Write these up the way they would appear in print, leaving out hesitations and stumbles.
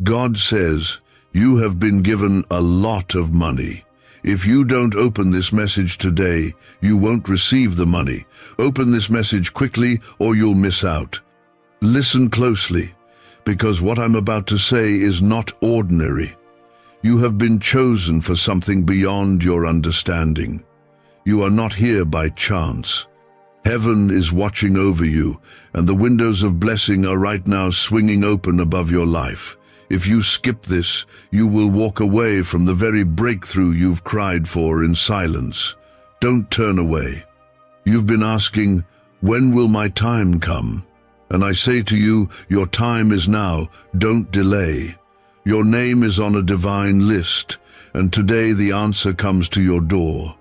God says, you have been given a lot of money. If you don't open this message today, you won't receive the money. Open this message quickly or you'll miss out. Listen closely, because what I'm about to say is not ordinary. You have been chosen for something beyond your understanding. You are not here by chance. Heaven is watching over you, and the windows of blessing are right now swinging open above your life. If you skip this, you will walk away from the very breakthrough you've cried for in silence. Don't turn away. You've been asking, when will my time come? And I say to you, your time is now. Don't delay. Your name is on a divine list, and today the answer comes to your door.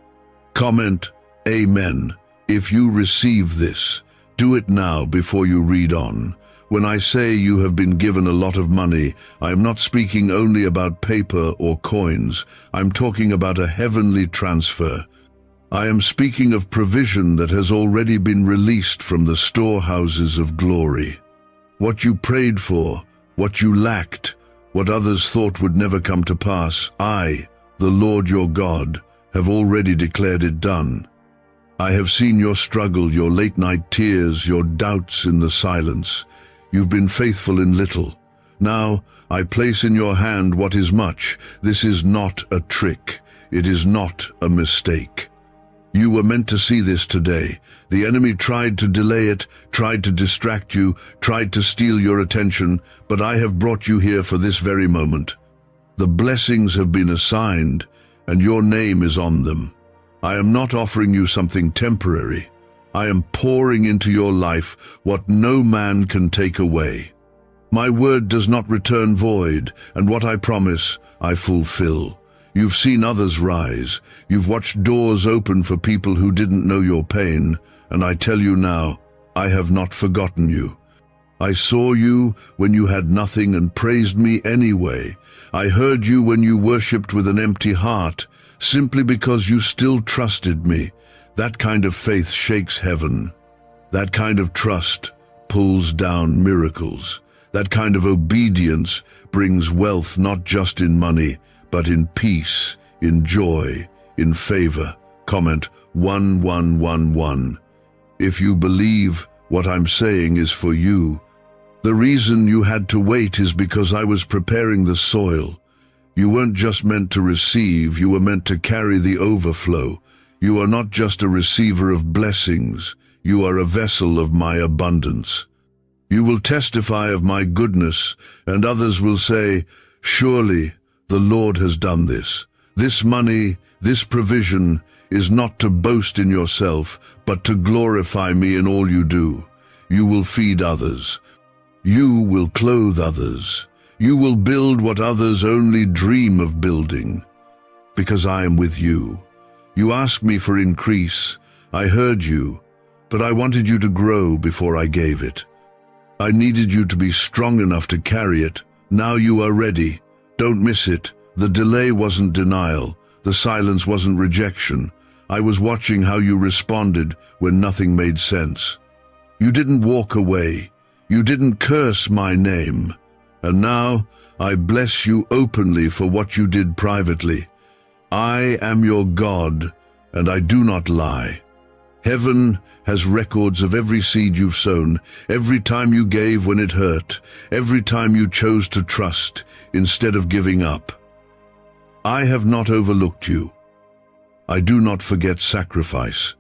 Comment, Amen, if you receive this. Do it now before you read on. When I say you have been given a lot of money, I am not speaking only about paper or coins. I'm talking about a heavenly transfer. I am speaking of provision that has already been released from the storehouses of glory. What you prayed for, what you lacked, what others thought would never come to pass, I, the Lord your God, have already declared it done. I have seen your struggle, your late-night tears, your doubts in the silence. You've been faithful in little. Now, I place in your hand what is much. This is not a trick. It is not a mistake. You were meant to see this today. The enemy tried to delay it, tried to distract you, tried to steal your attention, but I have brought you here for this very moment. The blessings have been assigned, and your name is on them. I am not offering you something temporary. I am pouring into your life what no man can take away. My word does not return void, and what I promise, I fulfill. You've seen others rise. You've watched doors open for people who didn't know your pain, and I tell you now, I have not forgotten you. I saw you when you had nothing and praised me anyway. I heard you when you worshipped with an empty heart, simply because you still trusted me. That kind of faith shakes heaven. That kind of trust pulls down miracles. That kind of obedience brings wealth not just in money, but in peace, in joy, in favor. Comment 1111. If you believe what I'm saying is for you, the reason you had to wait is because I was preparing the soil. You weren't just meant to receive, you were meant to carry the overflow. You are not just a receiver of blessings, you are a vessel of my abundance. You will testify of my goodness, and others will say, surely the Lord has done this. This money, this provision, is not to boast in yourself, but to glorify me in all you do. You will feed others. You will clothe others. You will build what others only dream of building, because I am with you. You asked me for increase. I heard you, but I wanted you to grow before I gave it. I needed you to be strong enough to carry it. Now you are ready. Don't miss it. The delay wasn't denial. The silence wasn't rejection. I was watching how you responded when nothing made sense. You didn't walk away. You didn't curse my name. And now I bless you openly for what you did privately. I am your God, and I do not lie. Heaven has records of every seed you've sown, every time you gave when it hurt, every time you chose to trust instead of giving up. I have not overlooked you. I do not forget sacrifice.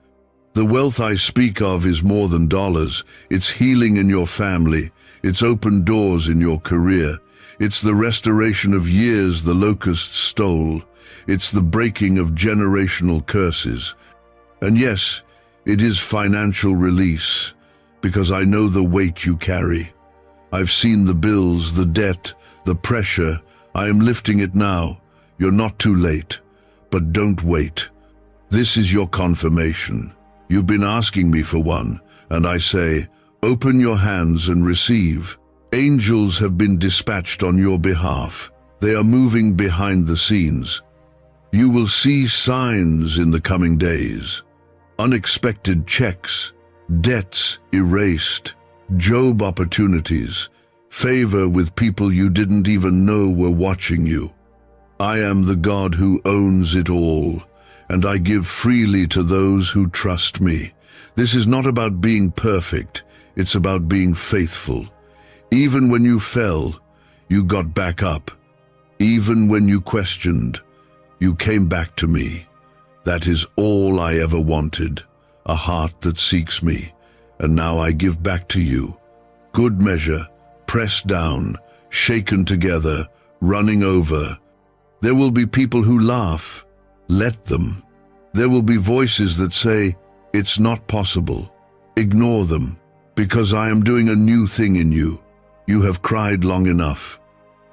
The wealth I speak of is more than dollars. It's healing in your family. It's open doors in your career. It's the restoration of years the locusts stole. It's the breaking of generational curses. And yes, it is financial release, because I know the weight you carry. I've seen the bills, the debt, the pressure. I am lifting it now. You're not too late, but don't wait. This is your confirmation. You've been asking me for one, and I say, open your hands and receive. Angels have been dispatched on your behalf. They are moving behind the scenes. You will see signs in the coming days. Unexpected checks, debts erased, job opportunities, favor with people you didn't even know were watching you. I am the God who owns it all, and I give freely to those who trust me. This is not about being perfect, it's about being faithful. Even when you fell, you got back up. Even when you questioned, you came back to me. That is all I ever wanted, a heart that seeks me, and now I give back to you. Good measure, pressed down, shaken together, running over. There will be people who laugh. Let them. There will be voices that say, "It's not possible." Ignore them, because I am doing a new thing in you. You have cried long enough.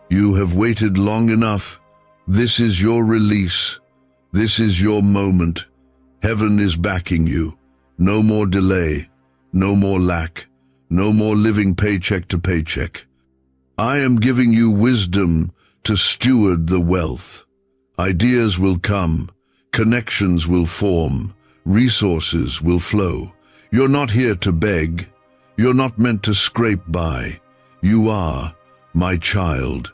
You have waited long enough. This is your release. This is your moment. Heaven is backing you. No more delay. No more lack. No more living paycheck to paycheck. I am giving you wisdom to steward the wealth. Ideas will come. Connections will form. Resources will flow. You're not here to beg. You're not meant to scrape by. You are my child.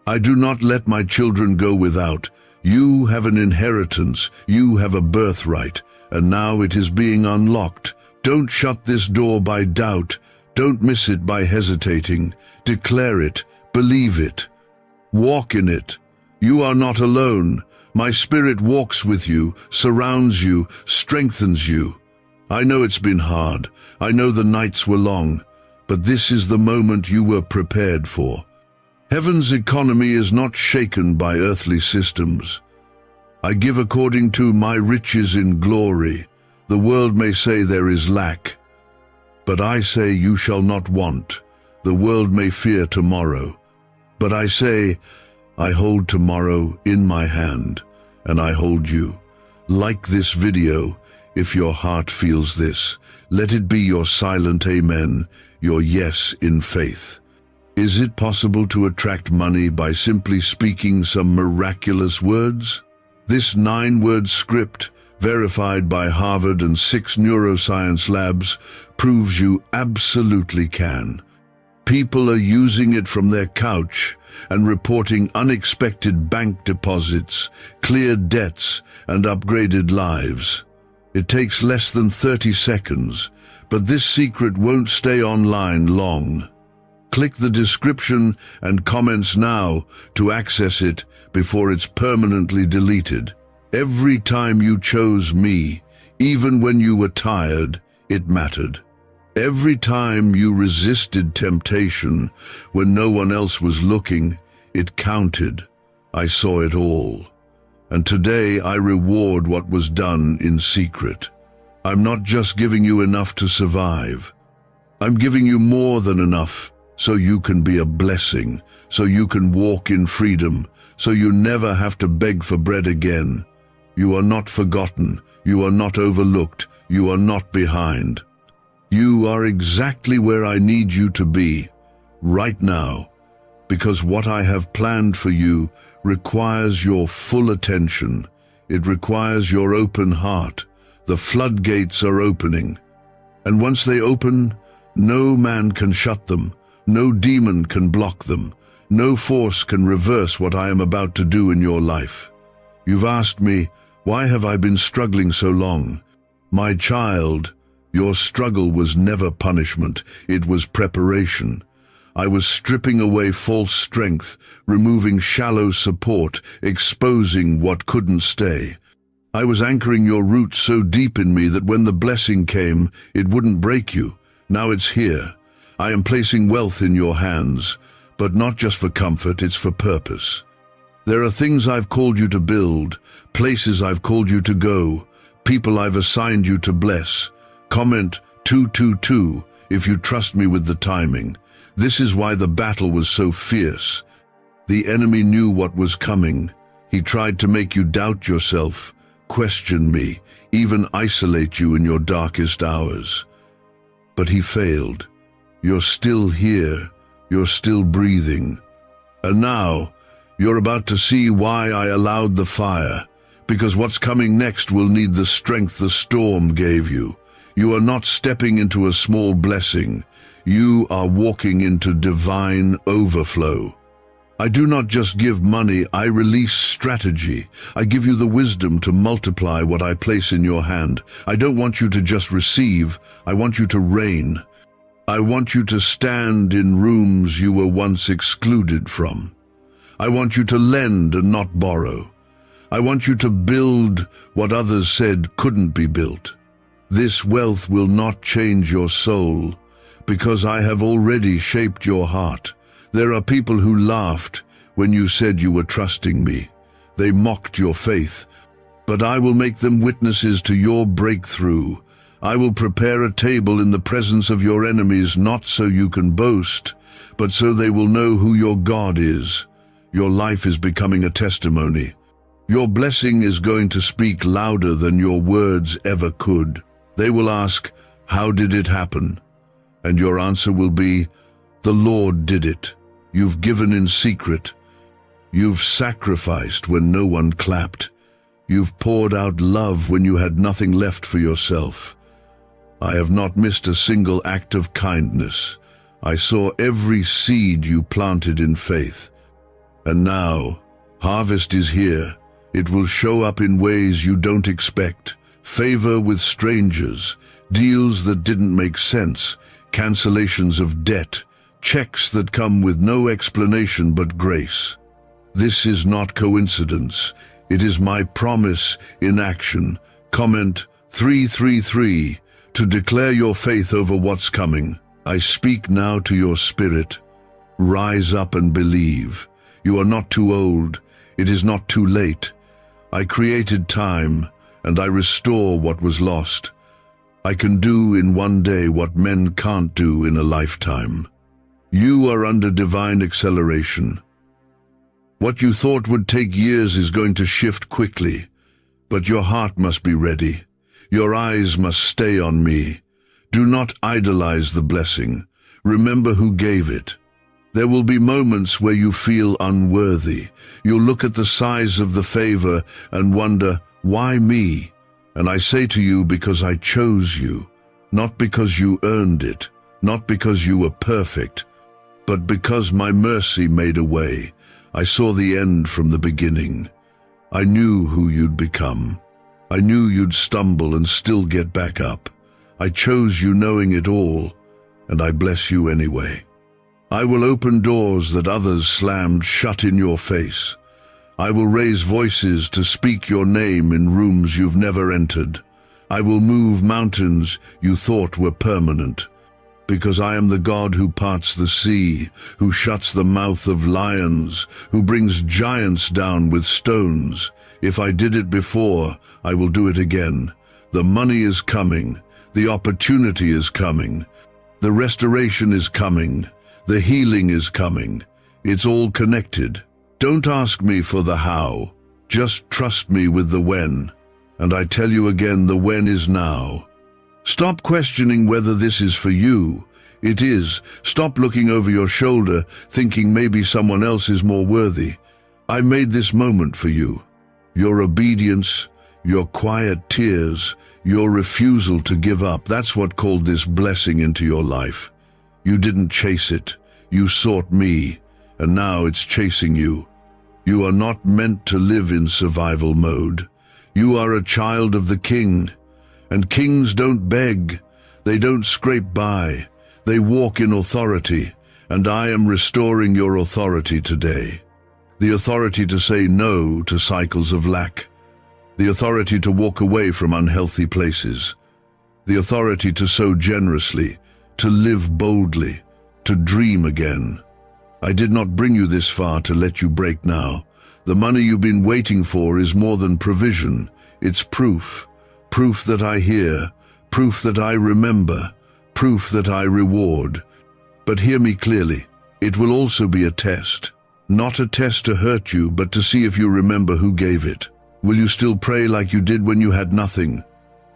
I do not let my children go without. You have an inheritance. You have a birthright. And now it is being unlocked. Don't shut this door by doubt. Don't miss it by hesitating. Declare it. Believe it. Walk in it. You are not alone. My spirit walks with you, surrounds you, strengthens you. I know it's been hard. I know the nights were long. But this is the moment you were prepared for. Heaven's economy is not shaken by earthly systems. I give according to my riches in glory. The world may say there is lack, but I say you shall not want. The world may fear tomorrow, but I say, I hold tomorrow in my hand, and I hold you. Like this video, if your heart feels this, let it be your silent amen, your yes in faith. Is it possible to attract money by simply speaking some miraculous words? This 9-word script, verified by Harvard and 6 neuroscience labs, proves you absolutely can. People are using it from their couch and reporting unexpected bank deposits, cleared debts, and upgraded lives. It takes less than 30 seconds, but this secret won't stay online long. Click the description and comments now to access it before it's permanently deleted. Every time you chose me, even when you were tired, it mattered. Every time you resisted temptation when no one else was looking, it counted. I saw it all. And today I reward what was done in secret. I'm not just giving you enough to survive. I'm giving you more than enough, so you can be a blessing, so you can walk in freedom, so you never have to beg for bread again. You are not forgotten, you are not overlooked, you are not behind. You are exactly where I need you to be, right now, because what I have planned for you requires your full attention. It requires your open heart. The floodgates are opening, and once they open, no man can shut them. No demon can block them. No force can reverse what I am about to do in your life. You've asked me, why have I been struggling so long? My child, your struggle was never punishment, it was preparation. I was stripping away false strength, removing shallow support, exposing what couldn't stay. I was anchoring your roots so deep in me that when the blessing came, it wouldn't break you. Now it's here. I am placing wealth in your hands, but not just for comfort, it's for purpose. There are things I've called you to build, places I've called you to go, people I've assigned you to bless. Comment 222 if you trust me with the timing. This is why the battle was so fierce. The enemy knew what was coming. He tried to make you doubt yourself, question me, even isolate you in your darkest hours. But he failed. You're still here. You're still breathing. And now, you're about to see why I allowed the fire, because what's coming next will need the strength the storm gave you. You are not stepping into a small blessing. You are walking into divine overflow. I do not just give money, I release strategy. I give you the wisdom to multiply what I place in your hand. I don't want you to just receive, I want you to reign. I want you to stand in rooms you were once excluded from. I want you to lend and not borrow. I want you to build what others said couldn't be built. This wealth will not change your soul, because I have already shaped your heart. There are people who laughed when you said you were trusting me. They mocked your faith, but I will make them witnesses to your breakthrough. I will prepare a table in the presence of your enemies, not so you can boast, but so they will know who your God is. Your life is becoming a testimony. Your blessing is going to speak louder than your words ever could. They will ask, "How did it happen?" And your answer will be, "The Lord did it." You've given in secret. You've sacrificed when no one clapped. You've poured out love when you had nothing left for yourself. I have not missed a single act of kindness. I saw every seed you planted in faith. And now, harvest is here. It will show up in ways you don't expect. Favor with strangers, deals that didn't make sense, cancellations of debt, checks that come with no explanation but grace. This is not coincidence. It is my promise in action. Comment 333 to declare your faith over what's coming. I speak now to your spirit. Rise up and believe. You are not too old. It is not too late. I created time, and I restore what was lost. I can do in one day what men can't do in a lifetime. You are under divine acceleration. What you thought would take years is going to shift quickly, but your heart must be ready. Your eyes must stay on me. Do not idolize the blessing. Remember who gave it. There will be moments where you feel unworthy. You'll look at the size of the favor and wonder, why me? And I say to you, because I chose you, not because you earned it, not because you were perfect, but because my mercy made a way. I saw the end from the beginning. I knew who you'd become. I knew you'd stumble and still get back up. I chose you knowing it all, and I bless you anyway. I will open doors that others slammed shut in your face. I will raise voices to speak your name in rooms you've never entered. I will move mountains you thought were permanent. Because I am the God who parts the sea, who shuts the mouth of lions, who brings giants down with stones. If I did it before, I will do it again. The money is coming. The opportunity is coming. The restoration is coming. The healing is coming. It's all connected. Don't ask me for the how. Just trust me with the when. And I tell you again, the when is now. Stop questioning whether this is for you. It is. Stop looking over your shoulder, thinking maybe someone else is more worthy. I made this moment for you. Your obedience, your quiet tears, your refusal to give up, that's what called this blessing into your life. You didn't chase it. You sought me, and now it's chasing you. You are not meant to live in survival mode. You are a child of the King. And kings don't beg, they don't scrape by, they walk in authority, and I am restoring your authority today. The authority to say no to cycles of lack, the authority to walk away from unhealthy places, the authority to sow generously, to live boldly, to dream again. I did not bring you this far to let you break now. The money you've been waiting for is more than provision, it's proof. Proof that I hear, proof that I remember, proof that I reward. But hear me clearly, it will also be a test. Not a test to hurt you, but to see if you remember who gave it. Will you still pray like you did when you had nothing?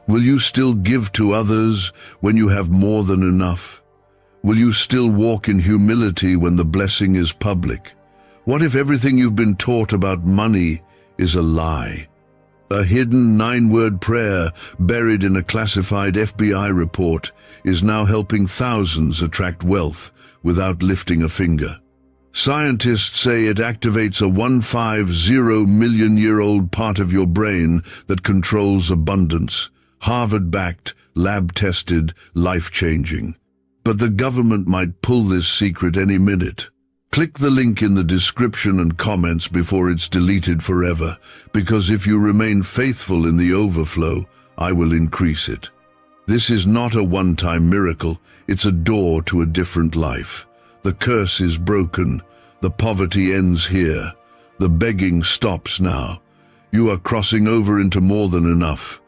Will you still give to others when you have more than enough? Will you still walk in humility when the blessing is public? What if everything you've been taught about money is a lie? A hidden 9-word prayer buried in a classified FBI report is now helping thousands attract wealth without lifting a finger. Scientists say it activates a 150-million-year-old part of your brain that controls abundance. Harvard-backed, lab-tested, life-changing. But the government might pull this secret any minute. Click the link in the description and comments before it's deleted forever, because if you remain faithful in the overflow, I will increase it. This is not a one-time miracle, it's a door to a different life. The curse is broken, the poverty ends here, the begging stops now. You are crossing over into more than enough.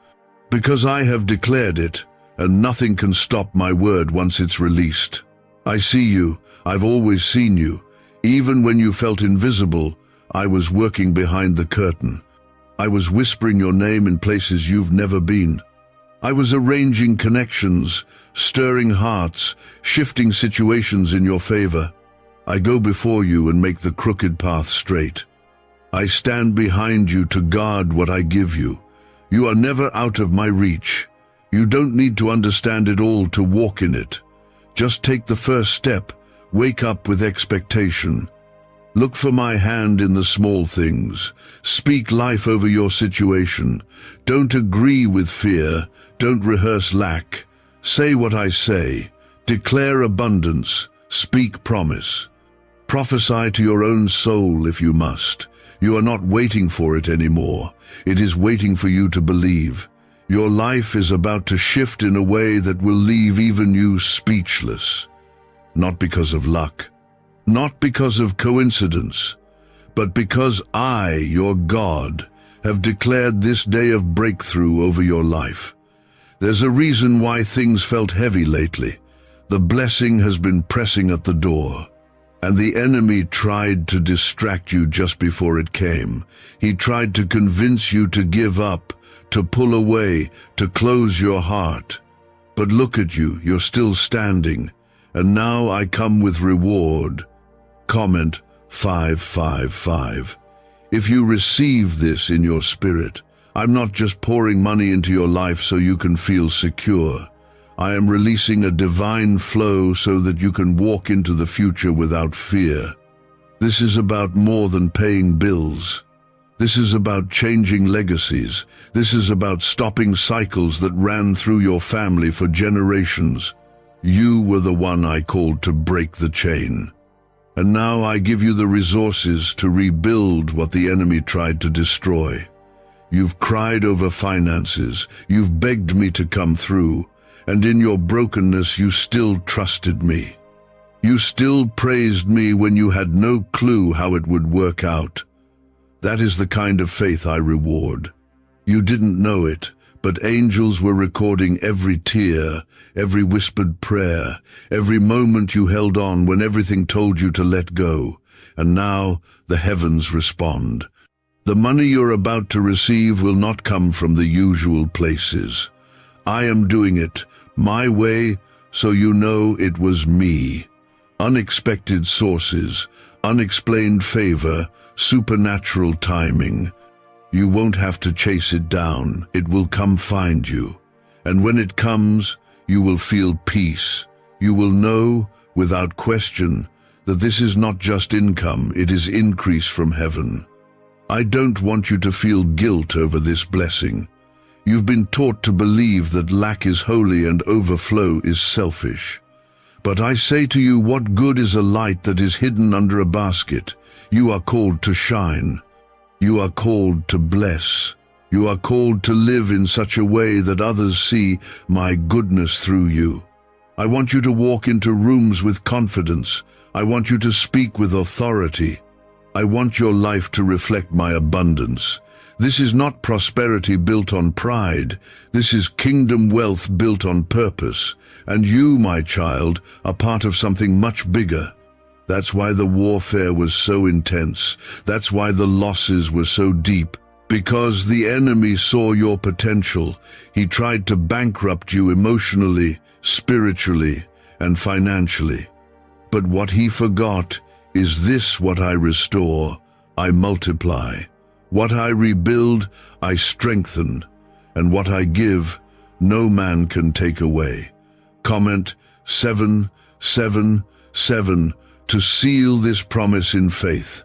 Because I have declared it, and nothing can stop my word once it's released. I see you, I've always seen you. Even when you felt invisible, I was working behind the curtain. I was whispering your name in places you've never been. I was arranging connections, stirring hearts, shifting situations in your favor. I go before you and make the crooked path straight. I stand behind you to guard what I give you. You are never out of my reach. You don't need to understand it all to walk in it. Just take the first step. Wake up with expectation. Look for my hand in the small things. Speak life over your situation. Don't agree with fear. Don't rehearse lack. Say what I say. Declare abundance. Speak promise. Prophesy to your own soul if you must. You are not waiting for it anymore. It is waiting for you to believe. Your life is about to shift in a way that will leave even you speechless. Not because of luck, not because of coincidence, but because I, your God, have declared this day of breakthrough over your life. There's a reason why things felt heavy lately. The blessing has been pressing at the door, and the enemy tried to distract you just before it came. He tried to convince you to give up, to pull away, to close your heart. But look at you, you're still standing. And now I come with reward. Comment 555. If you receive this in your spirit, I'm not just pouring money into your life so you can feel secure. I am releasing a divine flow so that you can walk into the future without fear. This is about more than paying bills. This is about changing legacies. This is about stopping cycles that ran through your family for generations. You were the one I called to break the chain. And now I give you the resources to rebuild what the enemy tried to destroy. You've cried over finances, you've begged me to come through, and in your brokenness you still trusted me. You still praised me when you had no clue how it would work out. That is the kind of faith I reward. You didn't know it, but angels were recording every tear, every whispered prayer, every moment you held on when everything told you to let go. And now the heavens respond. The money you're about to receive will not come from the usual places. I am doing it my way, so you know it was me. Unexpected sources, unexplained favor, supernatural timing. You won't have to chase it down. It will come find you. And when it comes, you will feel peace. You will know, without question, that this is not just income, it is increase from heaven. I don't want you to feel guilt over this blessing. You've been taught to believe that lack is holy and overflow is selfish. But I say to you, what good is a light that is hidden under a basket? You are called to shine. You are called to bless. You are called to live in such a way that others see my goodness through you. I want you to walk into rooms with confidence. I want you to speak with authority. I want your life to reflect my abundance. This is not prosperity built on pride. This is kingdom wealth built on purpose. And you, my child, are part of something much bigger. That's why the warfare was so intense. That's why the losses were so deep. Because the enemy saw your potential. He tried to bankrupt you emotionally, spiritually, and financially. But what he forgot is this: what I restore, I multiply. What I rebuild, I strengthen, and what I give, no man can take away. Comment 777 to seal this promise in faith.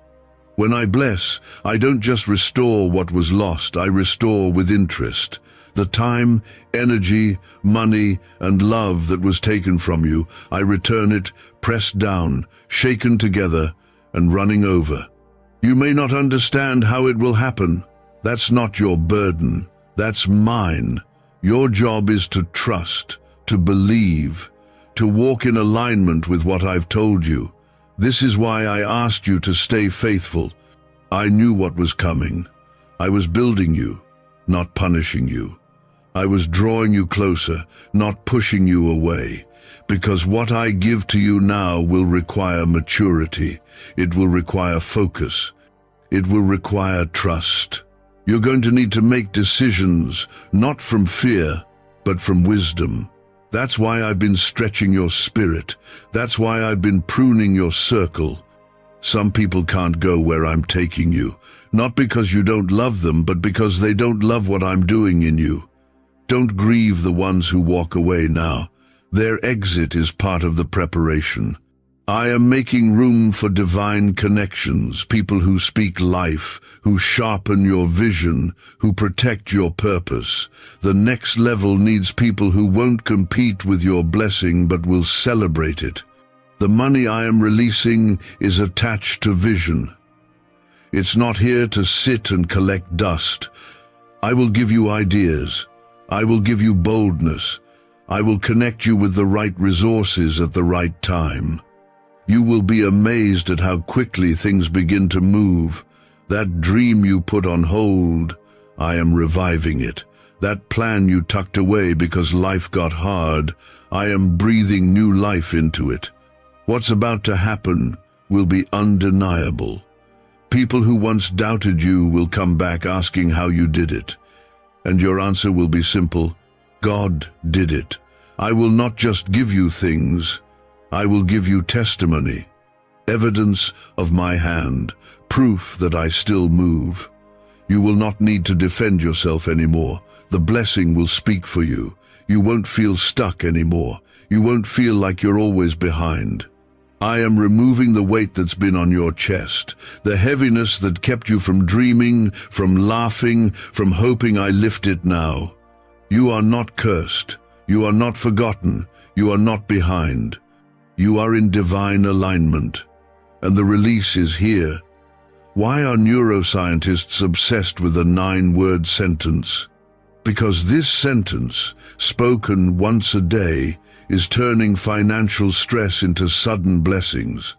When I bless, I don't just restore what was lost, I restore with interest. The time, energy, money, and love that was taken from you, I return it, pressed down, shaken together, and running over. You may not understand how it will happen. That's not your burden. That's mine. Your job is to trust, to believe, to walk in alignment with what I've told you. This is why I asked you to stay faithful. I knew what was coming. I was building you, not punishing you. I was drawing you closer, not pushing you away. Because what I give to you now will require maturity. It will require focus. It will require trust. You're going to need to make decisions, not from fear, but from wisdom. That's why I've been stretching your spirit. That's why I've been pruning your circle. Some people can't go where I'm taking you, not because you don't love them, but because they don't love what I'm doing in you. Don't grieve the ones who walk away now. Their exit is part of the preparation. I am making room for divine connections, people who speak life, who sharpen your vision, who protect your purpose. The next level needs people who won't compete with your blessing but will celebrate it. The money I am releasing is attached to vision. It's not here to sit and collect dust. I will give you ideas. I will give you boldness. I will connect you with the right resources at the right time. You will be amazed at how quickly things begin to move. That dream you put on hold, I am reviving it. That plan you tucked away because life got hard, I am breathing new life into it. What's about to happen will be undeniable. People who once doubted you will come back asking how you did it. And your answer will be simple: God did it. I will not just give you things, I will give you testimony, evidence of my hand, proof that I still move. You will not need to defend yourself anymore. The blessing will speak for you. You won't feel stuck anymore. You won't feel like you're always behind. I am removing the weight that's been on your chest, the heaviness that kept you from dreaming, from laughing, from hoping. I lift it now. You are not cursed. You are not forgotten. You are not behind. You are in divine alignment, and the release is here. Why are neuroscientists obsessed with a 9-word sentence? Because this sentence, spoken once a day, is turning financial stress into sudden blessings.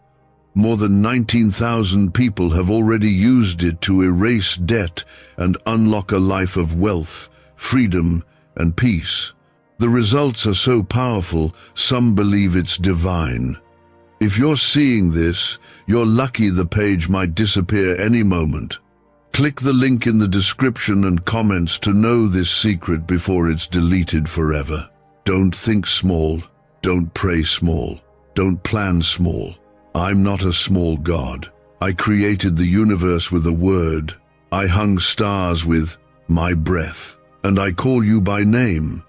More than 19,000 people have already used it to erase debt and unlock a life of wealth, freedom, and peace. The results are so powerful, some believe it's divine. If you're seeing this, you're lucky. The page might disappear any moment. Click the link in the description and comments to know this secret before it's deleted forever. Don't think small. Don't pray small. Don't plan small. I'm not a small God. I created the universe with a word. I hung stars with my breath, and I call you by name.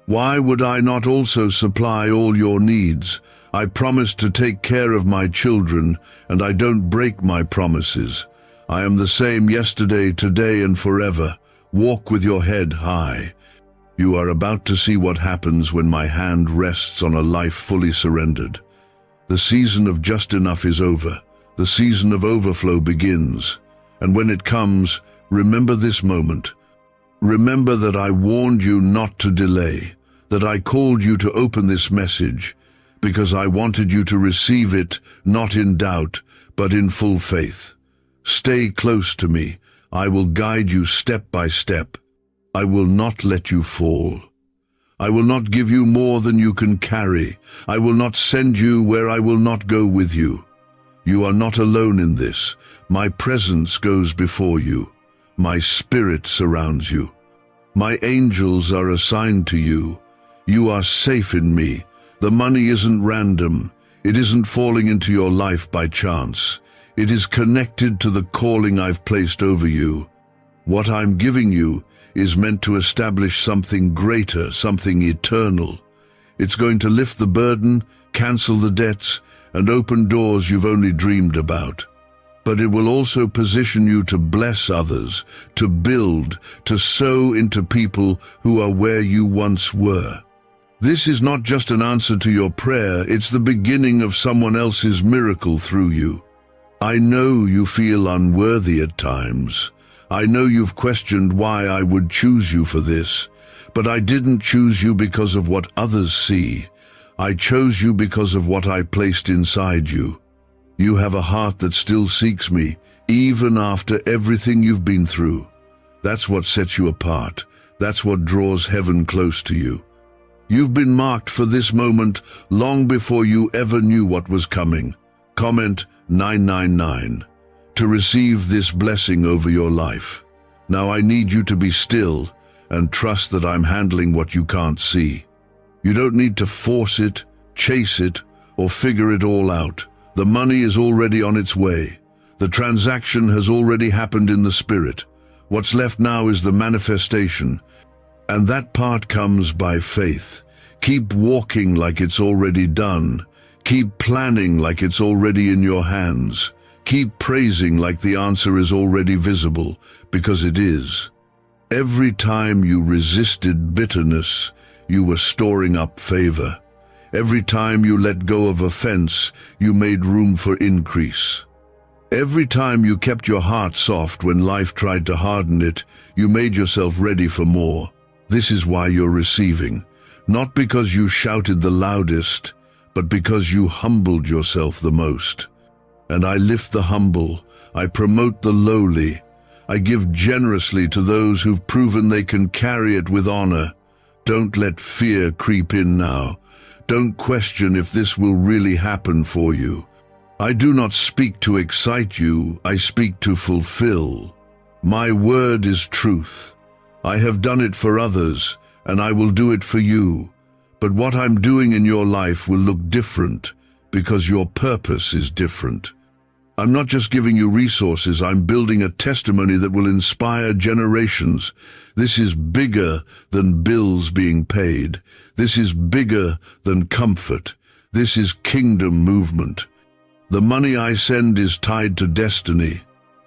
Why would I not also supply all your needs? I promise to take care of my children, and I don't break my promises. I am the same yesterday, today, and forever. Walk with your head high. You are about to see what happens when my hand rests on a life fully surrendered. The season of just enough is over. The season of overflow begins. And when it comes, remember this moment. Remember that I warned you not to delay, that I called you to open this message, because I wanted you to receive it, not in doubt, but in full faith. Stay close to me. I will guide you step by step. I will not let you fall. I will not give you more than you can carry. I will not send you where I will not go with you. You are not alone in this. My presence goes before you. My spirit surrounds you. My angels are assigned to you. You are safe in me. The money isn't random. It isn't falling into your life by chance. It is connected to the calling I've placed over you. What I'm giving you is meant to establish something greater, something eternal. It's going to lift the burden, cancel the debts, and open doors you've only dreamed about. But it will also position you to bless others, to build, to sow into people who are where you once were. This is not just an answer to your prayer, it's the beginning of someone else's miracle through you. I know you feel unworthy at times. I know you've questioned why I would choose you for this, but I didn't choose you because of what others see. I chose you because of what I placed inside you. You have a heart that still seeks me, even after everything you've been through. That's what sets you apart. That's what draws heaven close to you. You've been marked for this moment long before you ever knew what was coming. Comment 999 to receive this blessing over your life. Now I need you to be still and trust that I'm handling what you can't see. You don't need to force it, chase it, or figure it all out. The money is already on its way. The transaction has already happened in the spirit. What's left now is the manifestation, and that part comes by faith. Keep walking like it's already done. Keep planning like it's already in your hands. Keep praising like the answer is already visible, because it is. Every time you resisted bitterness, you were storing up favor. Every time you let go of offense, you made room for increase. Every time you kept your heart soft when life tried to harden it, you made yourself ready for more. This is why you're receiving. Not because you shouted the loudest, but because you humbled yourself the most. And I lift the humble, I promote the lowly, I give generously to those who've proven they can carry it with honor. Don't let fear creep in now. Don't question if this will really happen for you. I do not speak to excite you, I speak to fulfill. My word is truth. I have done it for others, and I will do it for you. But what I'm doing in your life will look different, because your purpose is different. I'm not just giving you resources, I'm building a testimony that will inspire generations. This is bigger than bills being paid. This is bigger than comfort. This is kingdom movement. The money I send is tied to destiny.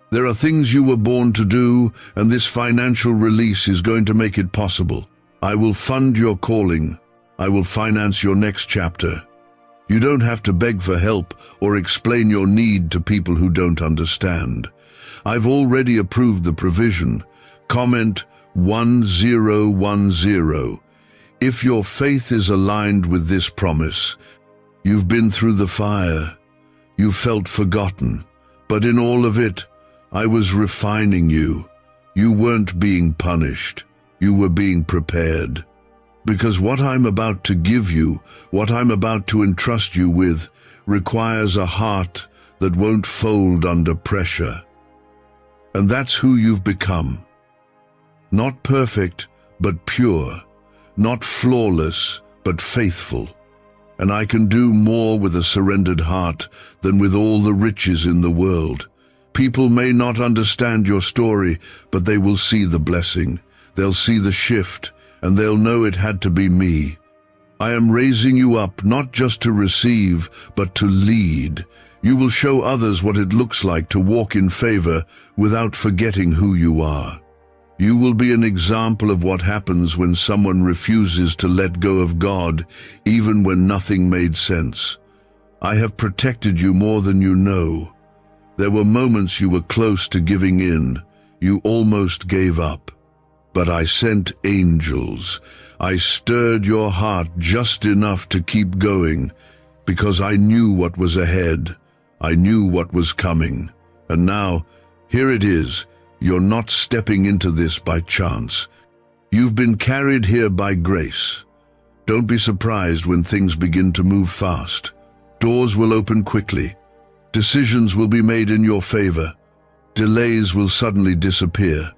There are things you were born to do, and this financial release is going to make it possible. I will fund your calling. I will finance your next chapter. You don't have to beg for help or explain your need to people who don't understand. I've already approved the provision. Comment 1010. If your faith is aligned with this promise, you've been through the fire. You felt forgotten. But in all of it, I was refining you. You weren't being punished. You were being prepared. Because what I'm about to give you, what I'm about to entrust you with, requires a heart that won't fold under pressure. And that's who you've become. Not perfect, but pure. Not flawless, but faithful. And I can do more with a surrendered heart than with all the riches in the world. People may not understand your story, but they will see the blessing. They'll see the shift, and they'll know it had to be me. I am raising you up not just to receive, but to lead. You will show others what it looks like to walk in favor without forgetting who you are. You will be an example of what happens when someone refuses to let go of God, even when nothing made sense. I have protected you more than you know. There were moments you were close to giving in. You almost gave up. But I sent angels. I stirred your heart just enough to keep going, because I knew what was ahead. I knew what was coming. And now, here it is. You're not stepping into this by chance. You've been carried here by grace. Don't be surprised when things begin to move fast. Doors will open quickly. Decisions will be made in your favor. Delays will suddenly disappear.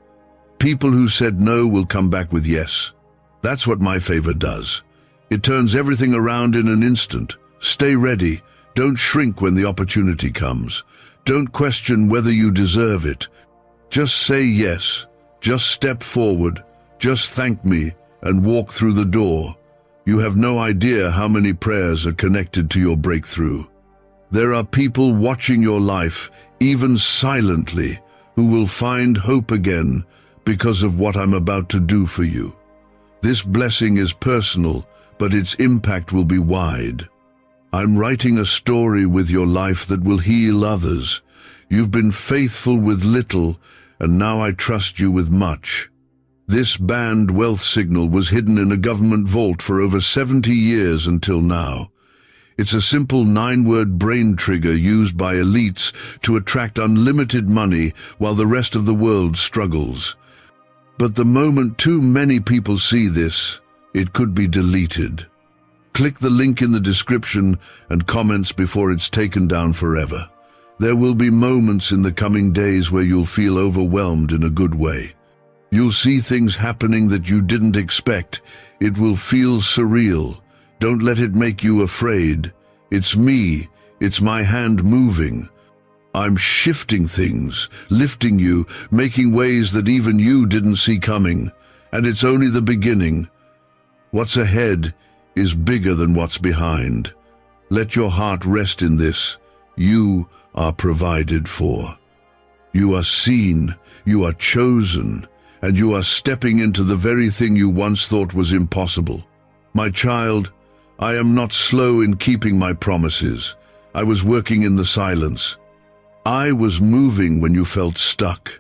People who said no will come back with yes. That's what my favor does. It turns everything around in an instant. Stay ready. Don't shrink when the opportunity comes. Don't question whether you deserve it. Just say yes. Just step forward, just thank me, and walk through the door. You have no idea how many prayers are connected to your breakthrough. There are people watching your life, even silently, who will find hope again because of what I'm about to do for you. This blessing is personal, but its impact will be wide. I'm writing a story with your life that will heal others. You've been faithful with little, and now I trust you with much. This banned wealth signal was hidden in a government vault for over 70 years until now. It's a simple 9-word brain trigger used by elites to attract unlimited money while the rest of the world struggles. But the moment too many people see this, it could be deleted. Click the link in the description and comments before it's taken down forever. There will be moments in the coming days where you'll feel overwhelmed in a good way. You'll see things happening that you didn't expect. It will feel surreal. Don't let it make you afraid. It's me. It's my hand moving. I'm shifting things, lifting you, making ways that even you didn't see coming. And it's only the beginning. What's ahead is bigger than what's behind. Let your heart rest in this. You are provided for. You are seen, you are chosen, and you are stepping into the very thing you once thought was impossible. My child, I am not slow in keeping my promises. I was working in the silence. I was moving when you felt stuck.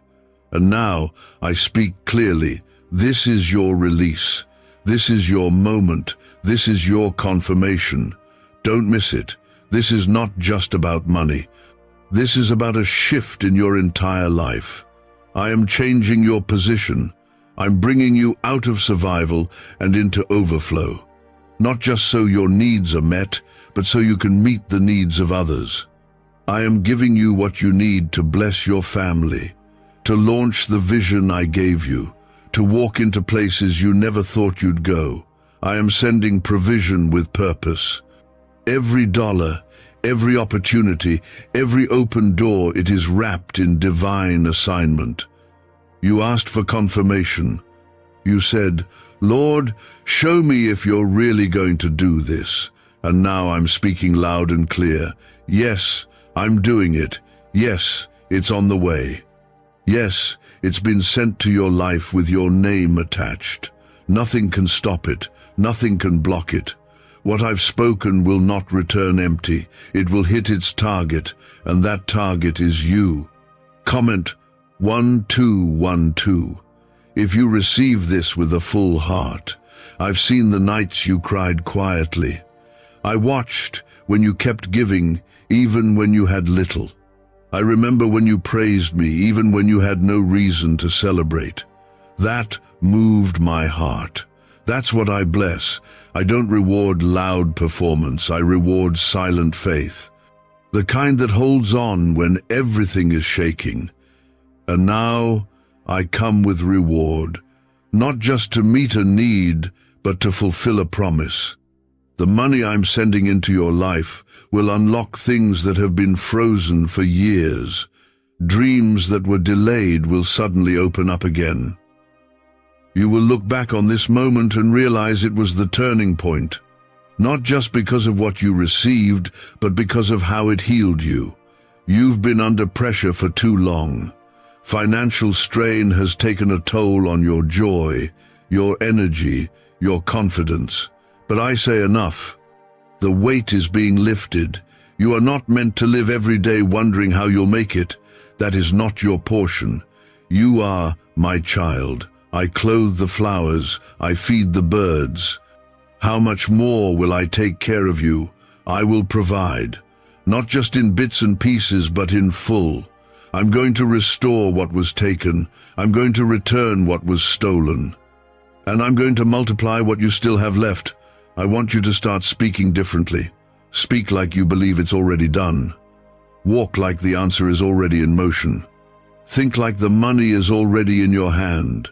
And now I speak clearly. This is your release. This is your moment. This is your confirmation. Don't miss it. This is not just about money. This is about a shift in your entire life. I am changing your position. I'm bringing you out of survival and into overflow. Not just so your needs are met, but so you can meet the needs of others. I am giving you what you need to bless your family, to launch the vision I gave you, to walk into places you never thought you'd go. I am sending provision with purpose. Every dollar, every opportunity, every open door, it is wrapped in divine assignment. You asked for confirmation. You said, Lord, show me if you're really going to do this. And now I'm speaking loud and clear. Yes, I'm doing it. Yes, it's on the way. Yes, it's been sent to your life with your name attached. Nothing can stop it. Nothing can block it. What I've spoken will not return empty. It will hit its target, and that target is you. Comment 1212. If you receive this with a full heart. I've seen the nights you cried quietly. I watched when you kept giving, even when you had little. I remember when you praised me, even when you had no reason to celebrate. That moved my heart. That's what I bless. I don't reward loud performance. I reward silent faith. The kind that holds on when everything is shaking. And now I come with reward, not just to meet a need, but to fulfill a promise. The money I'm sending into your life will unlock things that have been frozen for years. Dreams that were delayed will suddenly open up again. You will look back on this moment and realize it was the turning point, not just because of what you received, but because of how it healed you. You've been under pressure for too long. Financial strain has taken a toll on your joy, your energy, your confidence. But I say enough. The weight is being lifted. You are not meant to live every day wondering how you'll make it. That is not your portion. You are my child. I clothe the flowers. I feed the birds. How much more will I take care of you? I will provide. Not just in bits and pieces, but in full. I'm going to restore what was taken. I'm going to return what was stolen. And I'm going to multiply what you still have left. I want you to start speaking differently. Speak like you believe it's already done. Walk like the answer is already in motion. Think like the money is already in your hand.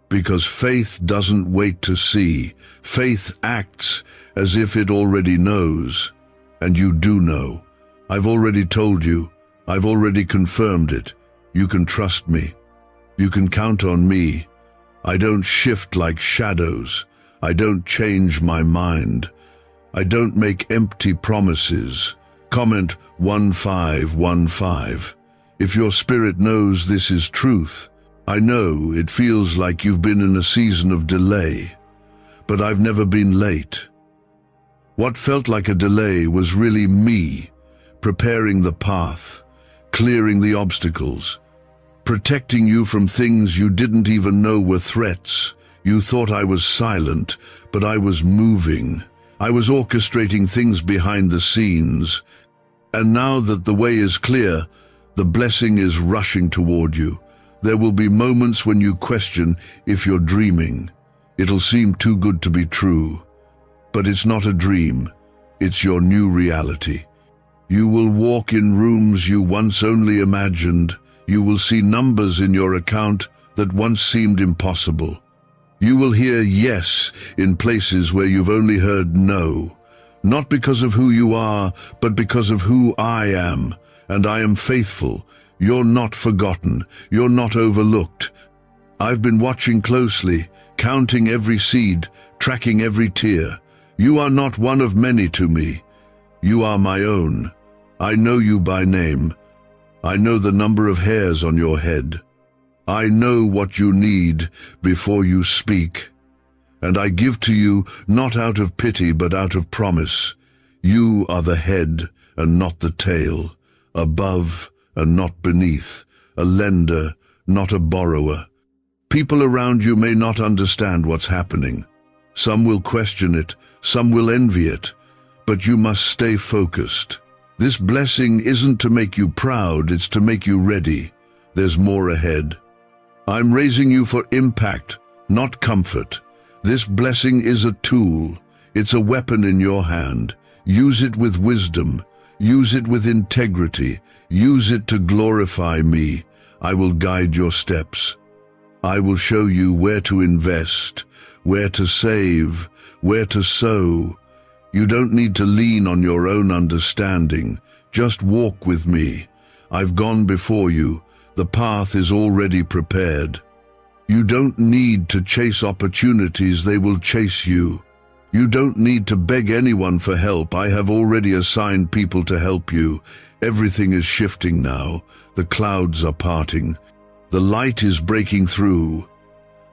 Because faith doesn't wait to see. Faith acts as if it already knows. And you do know. I've already told you. I've already confirmed it. You can trust me. You can count on me. I don't shift like shadows. I don't change my mind. I don't make empty promises. Comment 1515. If your spirit knows this is truth, I know it feels like you've been in a season of delay, but I've never been late. What felt like a delay was really me, preparing the path, clearing the obstacles, protecting you from things you didn't even know were threats. You thought I was silent, but I was moving. I was orchestrating things behind the scenes. And now that the way is clear, the blessing is rushing toward you. There will be moments when you question if you're dreaming. It'll seem too good to be true. But it's not a dream. It's your new reality. You will walk in rooms you once only imagined. You will see numbers in your account that once seemed impossible. You will hear yes in places where you've only heard no. Not because of who you are, but because of who I am. And I am faithful. You're not forgotten. You're not overlooked. I've been watching closely, counting every seed, tracking every tear. You are not one of many to me. You are my own. I know you by name. I know the number of hairs on your head. I know what you need before you speak. And I give to you not out of pity but out of promise. You are the head and not the tail, above and not beneath, a lender, not a borrower. People around you may not understand what's happening. Some will question it, some will envy it, but you must stay focused. This blessing isn't to make you proud, it's to make you ready. There's more ahead. I'm raising you for impact, not comfort. This blessing is a tool. It's a weapon in your hand. Use it with wisdom. Use it with integrity. Use it to glorify me. I will guide your steps. I will show you where to invest, where to save, where to sow. You don't need to lean on your own understanding. Just walk with me. I've gone before you. The path is already prepared. You don't need to chase opportunities, they will chase you. You don't need to beg anyone for help. I have already assigned people to help you. Everything is shifting now. The clouds are parting. The light is breaking through.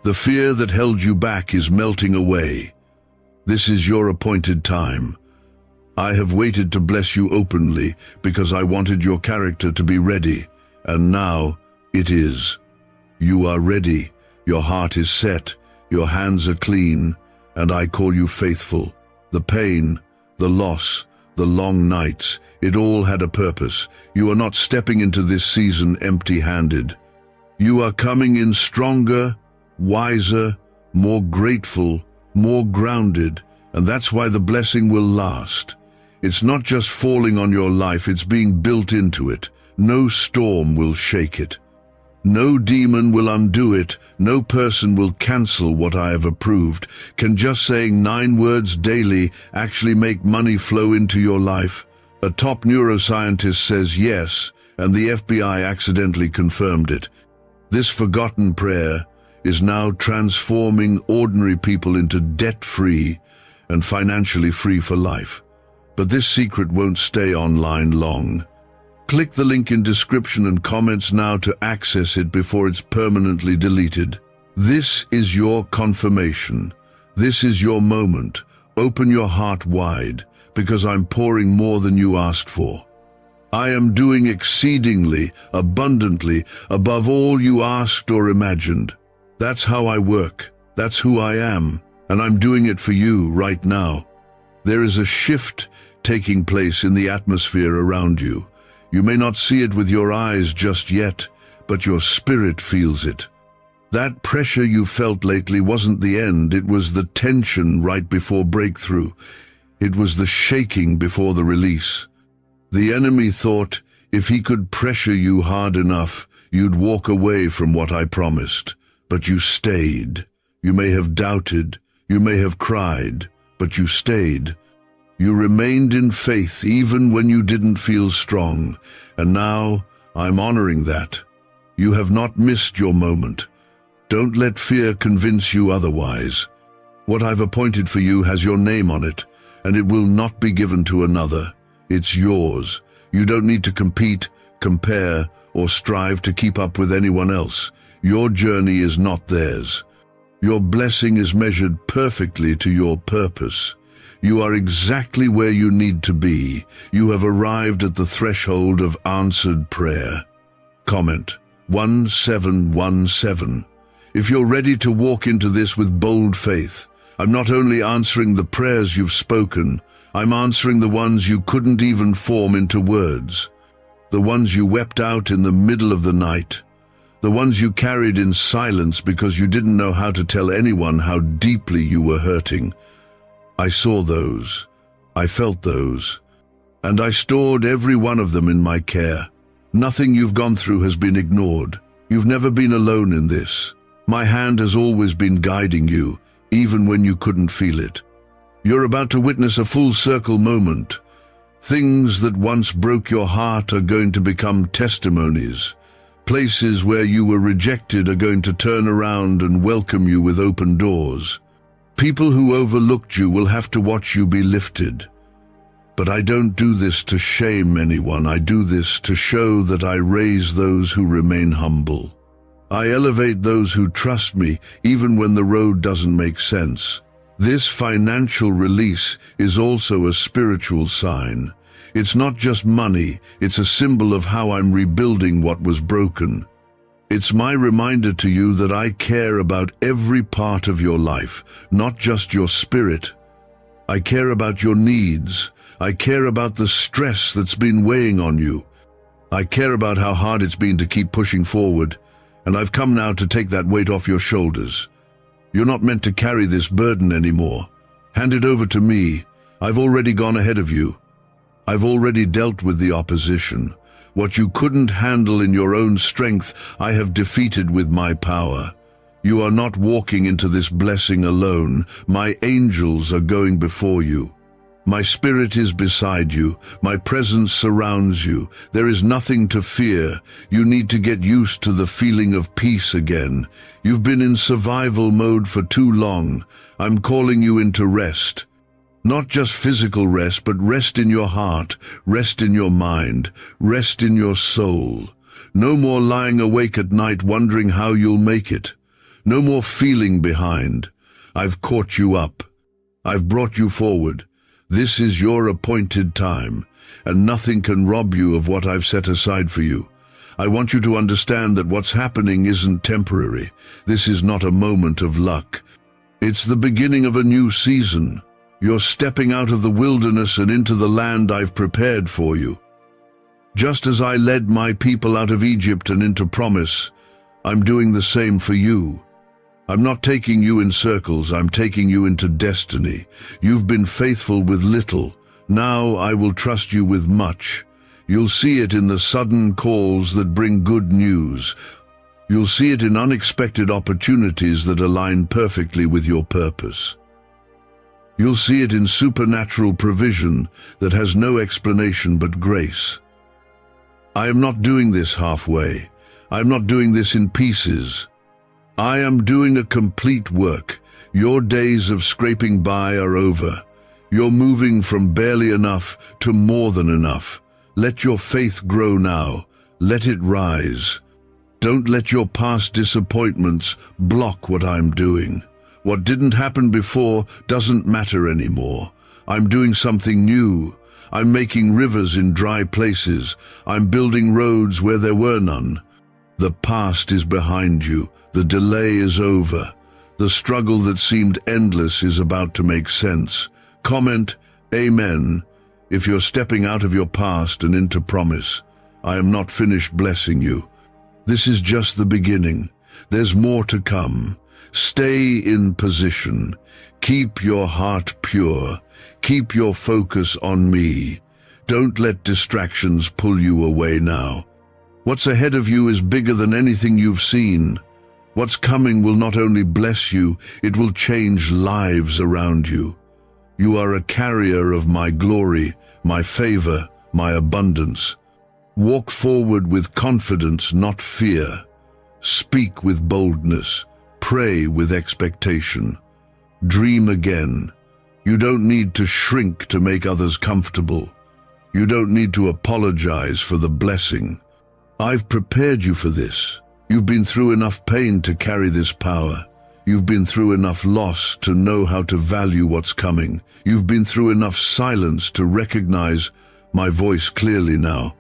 The fear that held you back is melting away. This is your appointed time. I have waited to bless you openly because I wanted your character to be ready, and now it is. You are ready, your heart is set, your hands are clean, and I call you faithful. The pain, the loss, the long nights, it all had a purpose. You are not stepping into this season empty-handed. You are coming in stronger, wiser, more grateful, more grounded, and that's why the blessing will last. It's not just falling on your life, it's being built into it. No storm will shake it. No demon will undo it. No person will cancel what I have approved. Can just saying 9 words daily actually make money flow into your life? A top neuroscientist says yes, and the FBI accidentally confirmed it. This forgotten prayer is now transforming ordinary people into debt-free and financially free for life. But this secret won't stay online long. Click the link in description and comments now to access it before it's permanently deleted. This is your confirmation. This is your moment. Open your heart wide, because I'm pouring more than you asked for. I am doing exceedingly, abundantly, above all you asked or imagined. That's how I work. That's who I am. And I'm doing it for you right now. There is a shift taking place in the atmosphere around you. You may not see it with your eyes just yet, but your spirit feels it. That pressure you felt lately wasn't the end, it was the tension right before breakthrough. It was the shaking before the release. The enemy thought if he could pressure you hard enough, you'd walk away from what I promised. But you stayed. You may have doubted, you may have cried, but you stayed. You remained in faith even when you didn't feel strong, and now I'm honoring that. You have not missed your moment. Don't let fear convince you otherwise. What I've appointed for you has your name on it, and it will not be given to another. It's yours. You don't need to compete, compare, or strive to keep up with anyone else. Your journey is not theirs. Your blessing is measured perfectly to your purpose. You are exactly where you need to be. You have arrived at the threshold of answered prayer. Comment 1717. If you're ready to walk into this with bold faith, I'm not only answering the prayers you've spoken, I'm answering the ones you couldn't even form into words. The ones you wept out in the middle of the night. The ones you carried in silence because you didn't know how to tell anyone how deeply you were hurting. I saw those. I felt those. And I stored every one of them in my care. Nothing you've gone through has been ignored. You've never been alone in this. My hand has always been guiding you, even when you couldn't feel it. You're about to witness a full circle moment. Things that once broke your heart are going to become testimonies. Places where you were rejected are going to turn around and welcome you with open doors. People who overlooked you will have to watch you be lifted. But I don't do this to shame anyone. I do this to show that I raise those who remain humble. I elevate those who trust me, even when the road doesn't make sense. This financial release is also a spiritual sign. It's not just money, it's a symbol of how I'm rebuilding what was broken. It's my reminder to you that I care about every part of your life, not just your spirit. I care about your needs. I care about the stress that's been weighing on you. I care about how hard it's been to keep pushing forward, and I've come now to take that weight off your shoulders. You're not meant to carry this burden anymore. Hand it over to me. I've already gone ahead of you. I've already dealt with the opposition. What you couldn't handle in your own strength, I have defeated with my power. You are not walking into this blessing alone. My angels are going before you. My spirit is beside you. My presence surrounds you. There is nothing to fear. You need to get used to the feeling of peace again. You've been in survival mode for too long. I'm calling you into rest. Not just physical rest, but rest in your heart, rest in your mind, rest in your soul. No more lying awake at night wondering how you'll make it. No more feeling behind. I've caught you up. I've brought you forward. This is your appointed time, and nothing can rob you of what I've set aside for you. I want you to understand that what's happening isn't temporary. This is not a moment of luck. It's the beginning of a new season. You're stepping out of the wilderness and into the land I've prepared for you. Just as I led my people out of Egypt and into promise, I'm doing the same for you. I'm not taking you in circles, I'm taking you into destiny. You've been faithful with little. Now I will trust you with much. You'll see it in the sudden calls that bring good news. You'll see it in unexpected opportunities that align perfectly with your purpose. You'll see it in supernatural provision that has no explanation but grace. I am not doing this halfway. I am not doing this in pieces. I am doing a complete work. Your days of scraping by are over. You're moving from barely enough to more than enough. Let your faith grow now. Let it rise. Don't let your past disappointments block what I'm doing. What didn't happen before doesn't matter anymore. I'm doing something new. I'm making rivers in dry places. I'm building roads where there were none. The past is behind you. The delay is over. The struggle that seemed endless is about to make sense. Comment, Amen, if you're stepping out of your past and into promise. I am not finished blessing you. This is just the beginning. There's more to come. Stay in position. Keep your heart pure. Keep your focus on me. Don't let distractions pull you away now. What's ahead of you is bigger than anything you've seen. What's coming will not only bless you, it will change lives around you. You are a carrier of my glory, my favor, my abundance. Walk forward with confidence, not fear. Speak with boldness. Pray with expectation. Dream again. You don't need to shrink to make others comfortable. You don't need to apologize for the blessing. I've prepared you for this. You've been through enough pain to carry this power. You've been through enough loss to know how to value what's coming. You've been through enough silence to recognize my voice clearly now.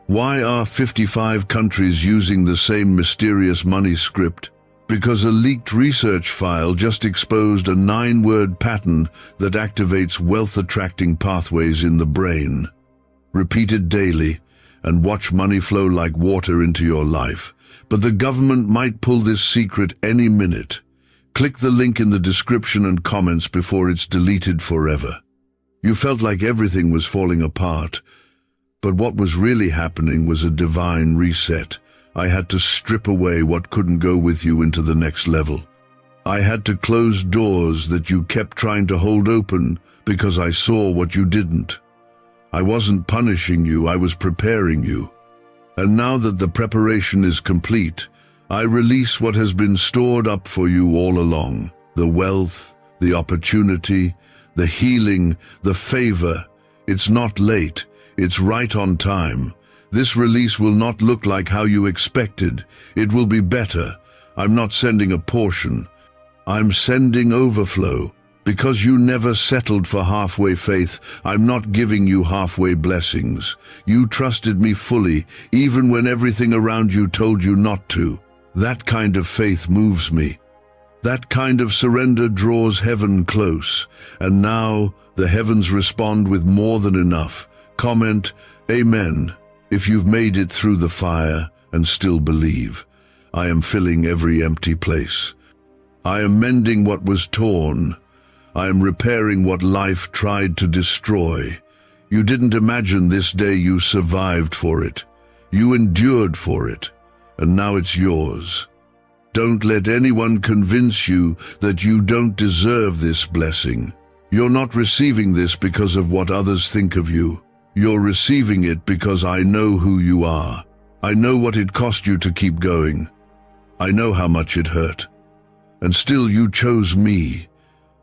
Why are 55 countries using the same mysterious money script? Because a leaked research file just exposed a 9-word pattern that activates wealth-attracting pathways in the brain. Repeat it daily, and watch money flow like water into your life. But the government might pull this secret any minute. Click the link in the description and comments before it's deleted forever. You felt like everything was falling apart, but what was really happening was a divine reset. I had to strip away what couldn't go with you into the next level. I had to close doors that you kept trying to hold open because I saw what you didn't. I wasn't punishing you, I was preparing you. And now that the preparation is complete, I release what has been stored up for you all along. The wealth, the opportunity, the healing, the favor. It's not late, it's right on time. This release will not look like how you expected. It will be better. I'm not sending a portion. I'm sending overflow. Because you never settled for halfway faith, I'm not giving you halfway blessings. You trusted me fully, even when everything around you told you not to. That kind of faith moves me. That kind of surrender draws heaven close. And now, the heavens respond with more than enough. Comment, Amen, if you've made it through the fire and still believe. I am filling every empty place. I am mending what was torn. I am repairing what life tried to destroy. You didn't imagine this day, you survived for it. You endured for it, and now it's yours. Don't let anyone convince you that you don't deserve this blessing. You're not receiving this because of what others think of you. You're receiving it because I know who you are. I know what it cost you to keep going. I know how much it hurt. And still you chose me.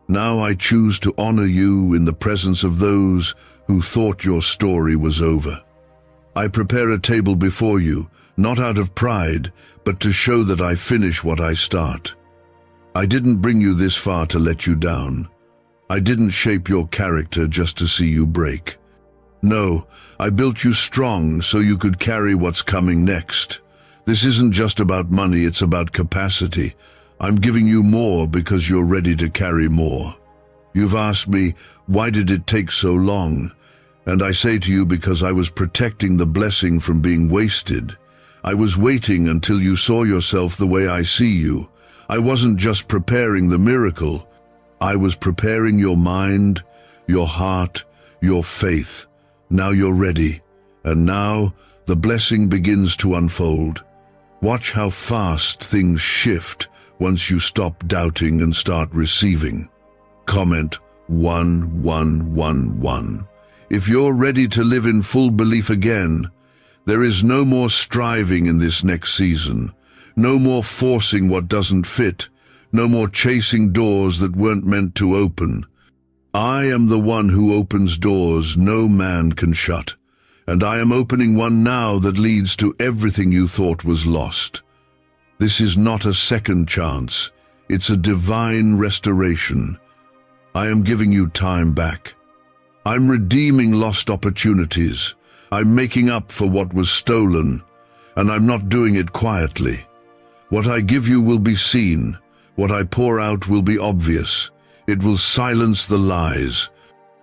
Now I choose to honor you in the presence of those who thought your story was over. I prepare a table before you, not out of pride, but to show that I finish what I start. I didn't bring you this far to let you down. I didn't shape your character just to see you break. No, I built you strong so you could carry what's coming next. This isn't just about money, it's about capacity. I'm giving you more because you're ready to carry more. You've asked me, why did it take so long? And I say to you, because I was protecting the blessing from being wasted. I was waiting until you saw yourself the way I see you. I wasn't just preparing the miracle. I was preparing your mind, your heart, your faith. Now you're ready. And now the blessing begins to unfold. Watch how fast things shift once you stop doubting and start receiving. Comment 1111. If you're ready to live in full belief again, there is no more striving in this next season. No more forcing what doesn't fit. No more chasing doors that weren't meant to open. I am the one who opens doors no man can shut. And I am opening one now that leads to everything you thought was lost. This is not a second chance. It's a divine restoration. I am giving you time back. I'm redeeming lost opportunities. I'm making up for what was stolen, and I'm not doing it quietly. What I give you will be seen. What I pour out will be obvious. It will silence the lies.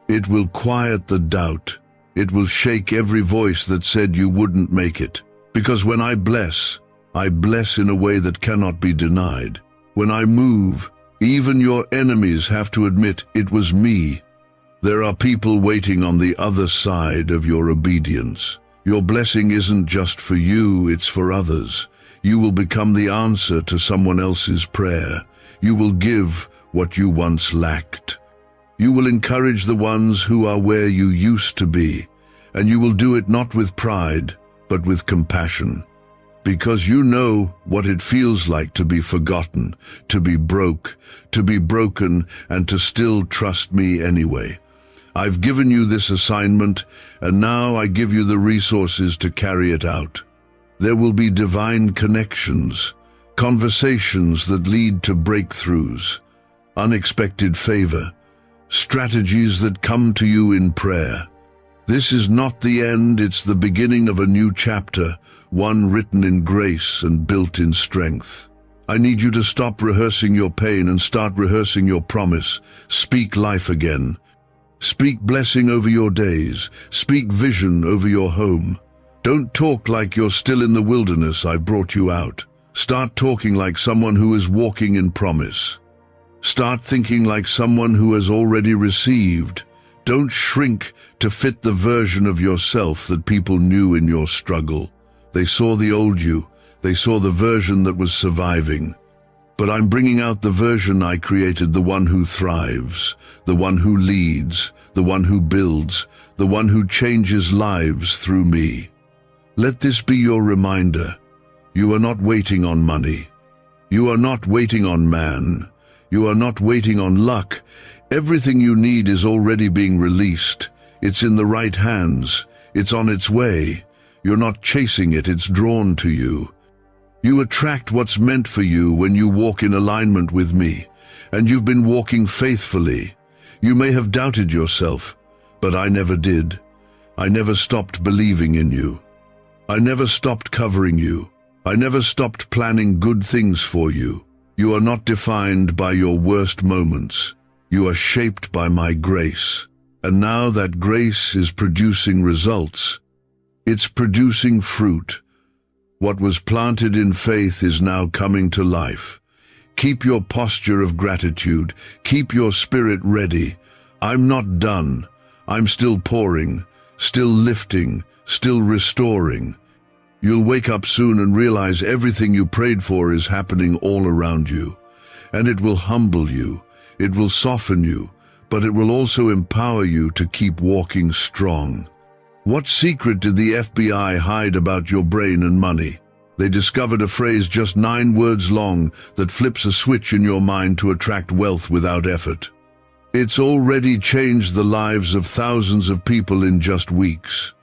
It will quiet the doubt. It will shake every voice that said you wouldn't make it. Because when I bless in a way that cannot be denied. When I move, even your enemies have to admit it was me. There are people waiting on the other side of your obedience. Your blessing isn't just for you, it's for others. You will become the answer to someone else's prayer. You will give what you once lacked. You will encourage the ones who are where you used to be, and you will do it not with pride, but with compassion. because you know what it feels like to be forgotten, to be broke, to be broken, and to still trust me anyway. I've given you this assignment, and now I give you the resources to carry it out. There will be divine connections, conversations that lead to breakthroughs, unexpected favor, strategies that come to you in prayer. This is not the end, it's the beginning of a new chapter, one written in grace and built in strength. I need you to stop rehearsing your pain and start rehearsing your promise. Speak life again. Speak blessing over your days. Speak vision over your home. Don't talk like you're still in the wilderness. I brought you out. Start talking like someone who is walking in promise. Start thinking like someone who has already received. Don't shrink to fit the version of yourself that people knew in your struggle. They saw the old you. They saw the version that was surviving. But I'm bringing out the version I created, the one who thrives, the one who leads, the one who builds, the one who changes lives through me. Let this be your reminder. You are not waiting on money. You are not waiting on man. You are not waiting on luck. Everything you need is already being released. It's in the right hands. It's on its way. You're not chasing it, it's drawn to you. You attract what's meant for you when you walk in alignment with me, and you've been walking faithfully. You may have doubted yourself, but I never did. I never stopped believing in you. I never stopped covering you. I never stopped planning good things for you. You are not defined by your worst moments. You are shaped by my grace. And now that grace is producing results. It's producing fruit. What was planted in faith is now coming to life. Keep your posture of gratitude. Keep your spirit ready. I'm not done. I'm still pouring, still lifting, still restoring. You'll wake up soon and realize everything you prayed for is happening all around you. And it will humble you. It will soften you, but it will also empower you to keep walking strong. What secret did the FBI hide about your brain and money? They discovered a phrase just 9 words long that flips a switch in your mind to attract wealth without effort. It's already changed the lives of thousands of people in just weeks.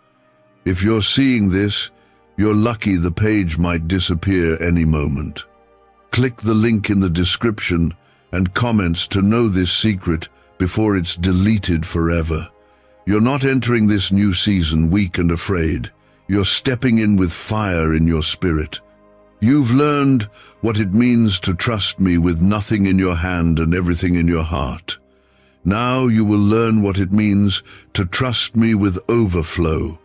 If you're seeing this, you're lucky. The page might disappear any moment. Click the link in the description and comments to know this secret before it's deleted forever. You're not entering this new season weak and afraid. You're stepping in with fire in your spirit. You've learned what it means to trust me with nothing in your hand and everything in your heart. Now you will learn what it means to trust me with overflow.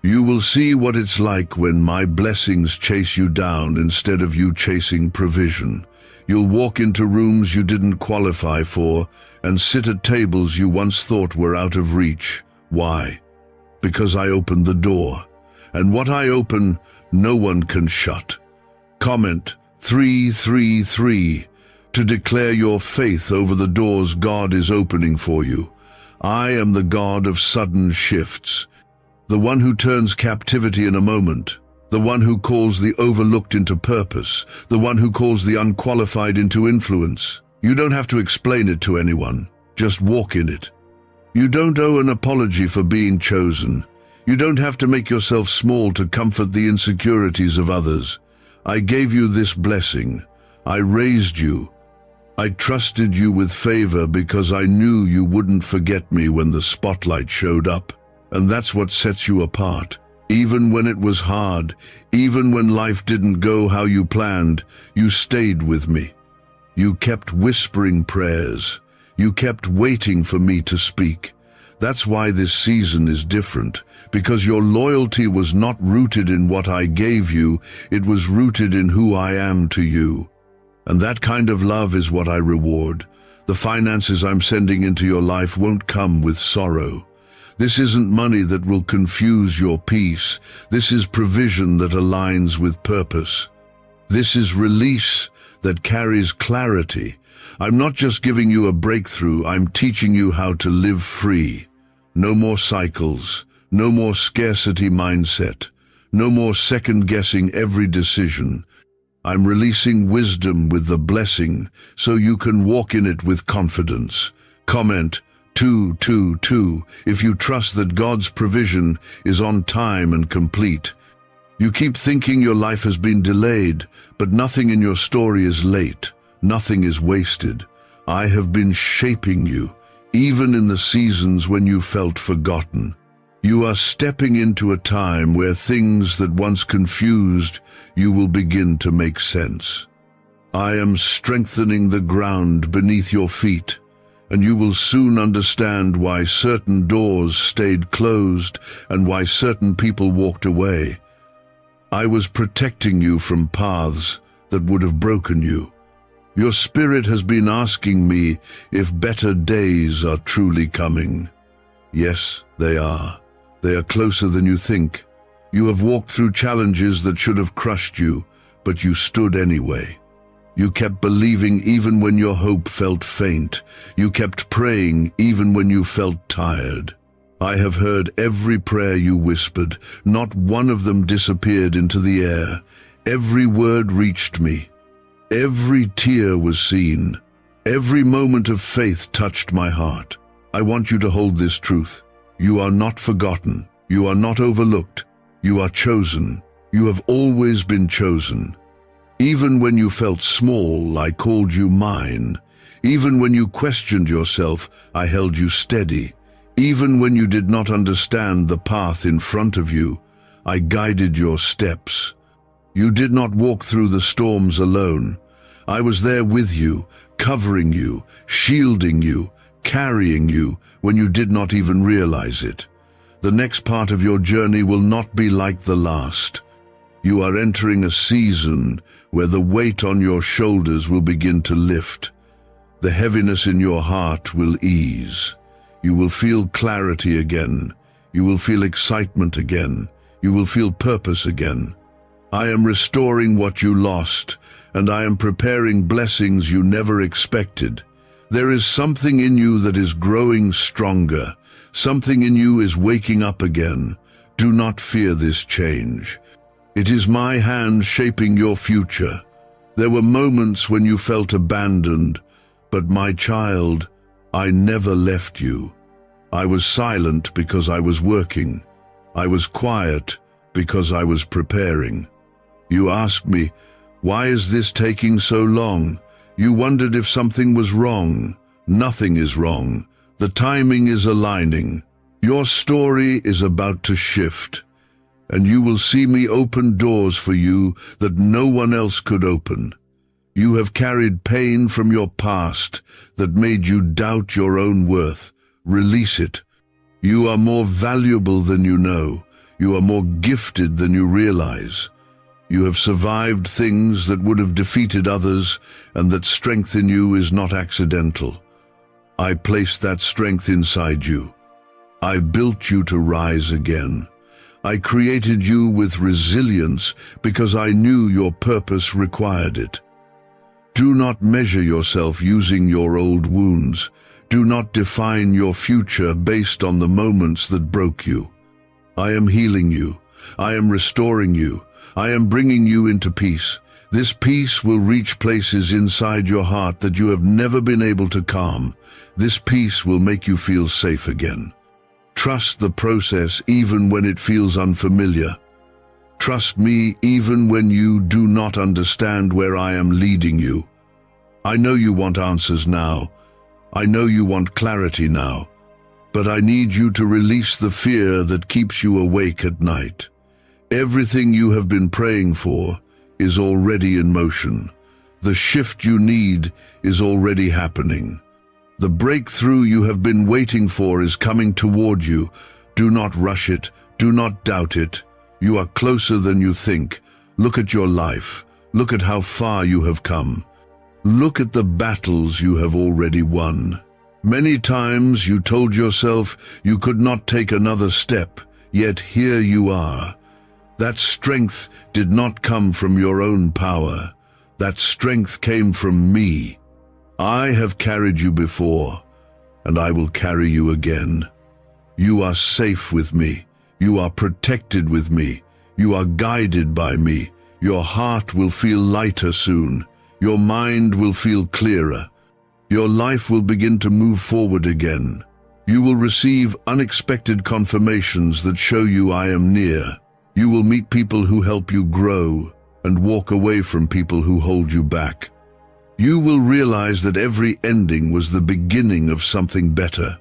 You will see what it's like when my blessings chase you down instead of you chasing provision. You'll walk into rooms you didn't qualify for and sit at tables you once thought were out of reach. Why? Because I opened the door. And what I open, no one can shut. Comment 333 to declare your faith over the doors God is opening for you. I am the God of sudden shifts, the one who turns captivity in a moment, the one who calls the overlooked into purpose, the one who calls the unqualified into influence. You don't have to explain it to anyone, just walk in it. You don't owe an apology for being chosen. You don't have to make yourself small to comfort the insecurities of others. I gave you this blessing. I raised you. I trusted you with favor because I knew you wouldn't forget me when the spotlight showed up. And that's what sets you apart. Even when it was hard, even when life didn't go how you planned, you stayed with me. You kept whispering prayers. You kept waiting for me to speak. That's why this season is different, because your loyalty was not rooted in what I gave you, it was rooted in who I am to you. And that kind of love is what I reward. The finances I'm sending into your life won't come with sorrow. This isn't money that will confuse your peace. This is provision that aligns with purpose. This is release that carries clarity. I'm not just giving you a breakthrough, I'm teaching you how to live free. No more cycles, no more scarcity mindset, No more second-guessing every decision. I'm releasing wisdom with the blessing so you can walk in it with confidence. Comment 222 if you trust that God's provision is on time and complete. You keep thinking your life has been delayed, but nothing in your story is late. Nothing is wasted. I have been shaping you, even in the seasons when you felt forgotten. You are stepping into a time where things that once confused you will begin to make sense. I am strengthening the ground beneath your feet, and you will soon understand why certain doors stayed closed and why certain people walked away. I was protecting you from paths that would have broken you. Your spirit has been asking me if better days are truly coming. Yes, they are. They are closer than you think. You have walked through challenges that should have crushed you, but you stood anyway. You kept believing even when your hope felt faint. You kept praying even when you felt tired. I have heard every prayer you whispered. Not one of them disappeared into the air. Every word reached me. Every tear was seen. Every moment of faith touched my heart. I want you to hold this truth. You are not forgotten. You are not overlooked. You are chosen. You have always been chosen. Even when you felt small, I called you mine. Even when you questioned yourself, I held you steady. Even when you did not understand the path in front of you, I guided your steps. You did not walk through the storms alone. I was there with you, covering you, shielding you, carrying you when you did not even realize it. The next part of your journey will not be like the last. You are entering a season where the weight on your shoulders will begin to lift. The heaviness in your heart will ease. You will feel clarity again. You will feel excitement again. You will feel purpose again. I am restoring what you lost, and I am preparing blessings you never expected. There is something in you that is growing stronger. Something in you is waking up again. Do not fear this change. It is my hand shaping your future. There were moments when you felt abandoned, but my child, I never left you. I was silent because I was working. I was quiet because I was preparing. You asked me, why is this taking so long? You wondered if something was wrong. Nothing is wrong. The timing is aligning. Your story is about to shift, and you will see me open doors for you that no one else could open. You have carried pain from your past that made you doubt your own worth. Release it. You are more valuable than you know. You are more gifted than you realize. You have survived things that would have defeated others, and that strength in you is not accidental. I placed that strength inside you. I built you to rise again. I created you with resilience because I knew your purpose required it. Do not measure yourself using your old wounds. Do not define your future based on the moments that broke you. I am healing you. I am restoring you. I am bringing you into peace. This peace will reach places inside your heart that you have never been able to calm. This peace will make you feel safe again. Trust the process even when it feels unfamiliar. Trust me even when you do not understand where I am leading you. I know you want answers now. I know you want clarity now. But I need you to release the fear that keeps you awake at night. Everything you have been praying for is already in motion. The shift you need is already happening. The breakthrough you have been waiting for is coming toward you. Do not rush it. Do not doubt it. You are closer than you think. Look at your life. Look at how far you have come. Look at the battles you have already won. Many times you told yourself you could not take another step, yet here you are. That strength did not come from your own power. That strength came from me. I have carried you before, and I will carry you again. You are safe with me. You are protected with me. You are guided by me. Your heart will feel lighter soon. Your mind will feel clearer. Your life will begin to move forward again. You will receive unexpected confirmations that show you I am near. You will meet people who help you grow and walk away from people who hold you back. You will realize that every ending was the beginning of something better.